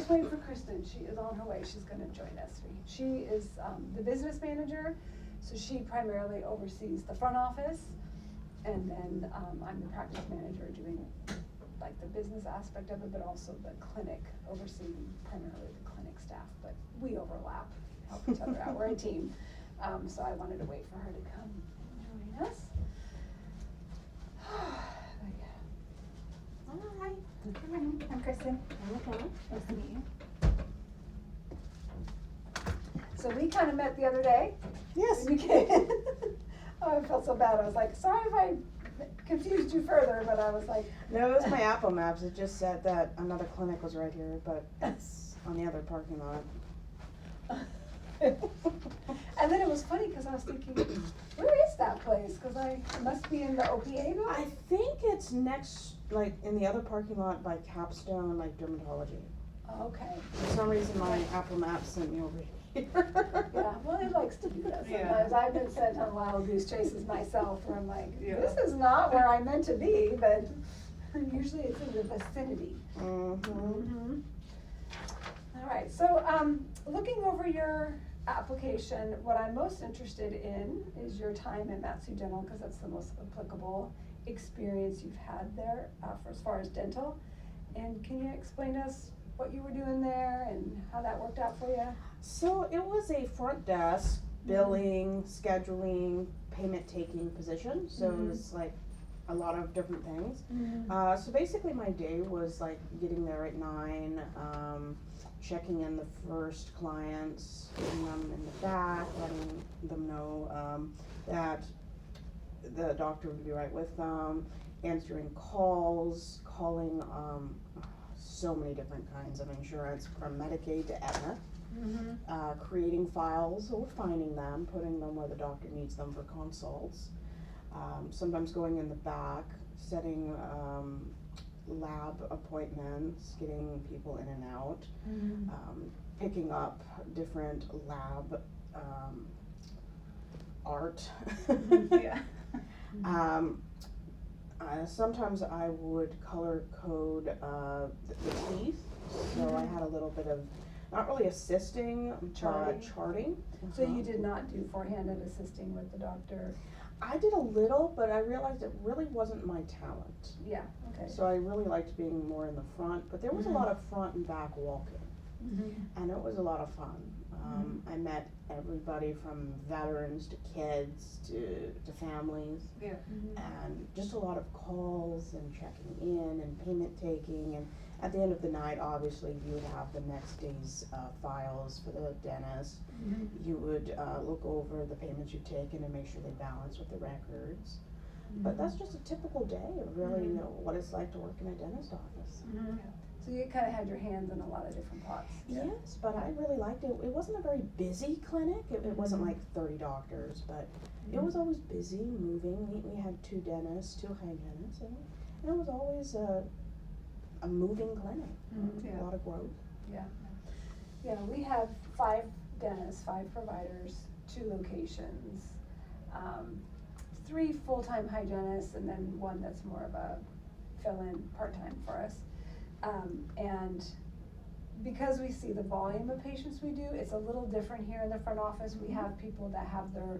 wait for Kristen, she is on her way, she's gonna join us. She is, the business manager, so she primarily oversees the front office. And then, I'm the practice manager doing like the business aspect of it, but also the clinic, overseeing primarily the clinic staff, but we overlap, help each other out, we're a team. So I wanted to wait for her to come join us. Hi. I'm Kristen. I'm McKenna. Nice to meet you. So we kind of met the other day. Yes. When you came in. Oh, I felt so bad. I was like, sorry if I confused you further, but I was like. No, it was my Apple Maps. It just said that another clinic was right here, but it's on the other parking lot. And then it was funny because I was thinking, where is that place? Because it must be in the OPA building. I think it's next, like, in the other parking lot by Capstone, like, dermatology. Okay. For some reason, my Apple Maps sent me over here. Yeah, well, it likes to do that sometimes. I've been sent on wild goose chases myself where I'm like, this is not where I meant to be, but usually it's in the vicinity. Mm-hmm. All right, so looking over your application, what I'm most interested in is your time in Matsu Dental, because that's the most applicable experience you've had there for as far as dental. And can you explain to us what you were doing there and how that worked out for you? So it was a front desk, billing, scheduling, payment taking position. So it was like a lot of different things. So basically my day was like getting there at 9, checking in the first clients, getting them in the back, letting them know that the doctor would be right with them, answering calls, calling so many different kinds of insurance from Medicaid to Aetna. Creating files or finding them, putting them where the doctor needs them for consults. Sometimes going in the back, setting lab appointments, getting people in and out, picking up different lab art. Sometimes I would color code the teeth, so I had a little bit of, not really assisting, but charting. So you did not do forehanded assisting with the doctor? I did a little, but I realized it really wasn't my talent. Yeah, okay. So I really liked being more in the front, but there was a lot of front and back walking, and it was a lot of fun. I met everybody from veterans to kids to families, and just a lot of calls and checking in and payment taking, and at the end of the night, obviously, you would have the next day's files for the dentist. You would look over the payments you've taken and make sure they balance with the records. But that's just a typical day of really what it's like to work in a dentist office. So you kind of had your hands in a lot of different pots. Yes, but I really liked it. It wasn't a very busy clinic. It wasn't like 30 doctors, but it was always busy, moving. We had 2 dentists, 2 hygienists, and it was always a moving clinic. A lot of growth. Yeah, we have 5 dentists, 5 providers, 2 locations, 3 full-time hygienists, and then 1 that's more of a fill-in part-time for us. And because we see the volume of patients we do, it's a little different here in the front office. We have people that have their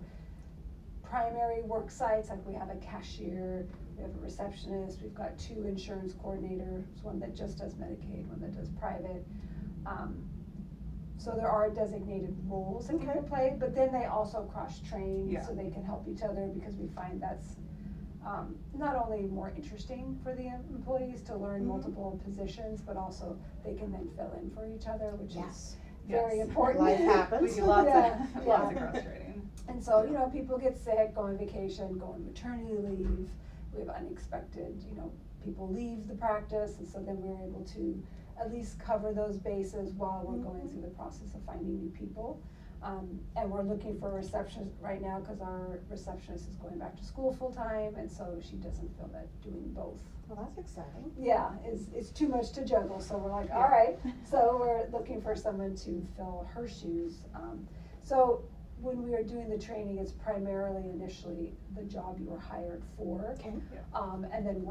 primary work sites, like we have a cashier, we have a receptionist, we've got 2 insurance coordinators, one that just does Medicaid, one that does private. So there are designated roles that people play, but then they also cross-train so they can help each other, because we find that's not only more interesting for the employees to learn multiple positions, but also they can then fill in for each other, which is very important. Life happens. We do lots of cross-training. And so, you know, people get sick, go on vacation, go on maternity leave. We have unexpected, you know, people leave the practice, and so then we're able to at least cover those bases while we're going through the process of finding new people. And we're looking for a receptionist right now, because our receptionist is going back to school full-time, and so she doesn't feel that doing both. Well, that's exciting. Yeah, it's too much to juggle, so we're like, all right. So we're looking for someone to fill her shoes. So when we are doing the training, it's primarily initially the job you were hired for. Okay. And then